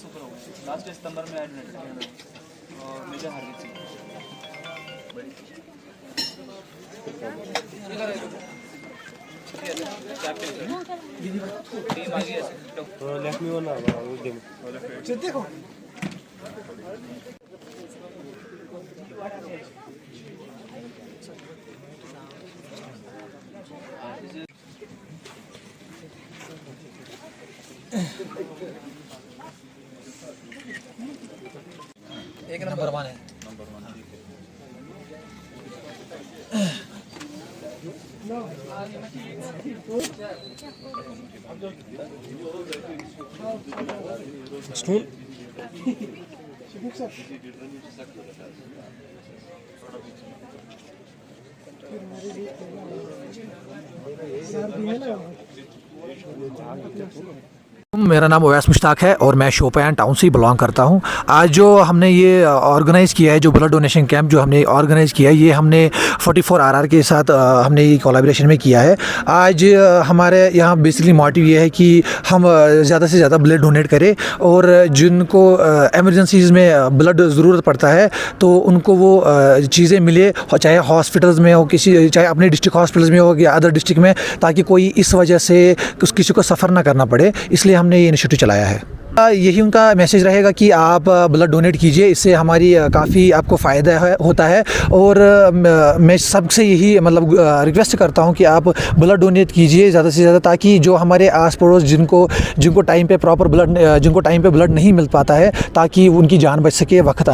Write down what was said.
ऊपर हो गए। लास्ट सितंबर में एडमिट किया था और मेजर हार्ट की टीम आ गई है। लेफ्ट में वाला देखो एक नंबर 1 है। स्टूल मेरा नाम ओवैस मुश्ताक है और मैं शोपियान टाउन से बिलोंग करता हूं। आज जो हमने ये ऑर्गेनाइज़ किया है, जो ब्लड डोनेशन कैंप जो हमने ऑर्गेनाइज़ किया है, ये हमने 44 RR के साथ हमने ये कोलैबोरेशन में किया है। आज हमारे यहाँ बेसिकली मोटिव ये है कि हम ज़्यादा से ज़्यादा ब्लड डोनेट करें और जिनको एमरजेंसीज़ में ब्लड ज़रूरत पड़ता है तो उनको वो चीज़ें मिले, चाहे हॉस्पिटल्स में हो, चाहे अपने डिस्ट्रिक्ट हॉस्पिटल्स में हो या अदर डिस्ट्रिक्ट में, ताकि कोई इस वजह से किसी को सफ़र ना करना पड़े। इसलिए हमने ये इनिशिएटिव चलाया है। यही उनका मैसेज रहेगा कि आप ब्लड डोनेट कीजिए, इससे हमारी काफ़ी आपको फ़ायदा होता है। और मैं सबसे यही मतलब रिक्वेस्ट करता हूं कि आप ब्लड डोनेट कीजिए ज़्यादा से ज़्यादा, ताकि जो हमारे आस पड़ोस जिनको टाइम पे प्रॉपर ब्लड नहीं मिल पाता है, ताकि उनकी जान बच सके वक्त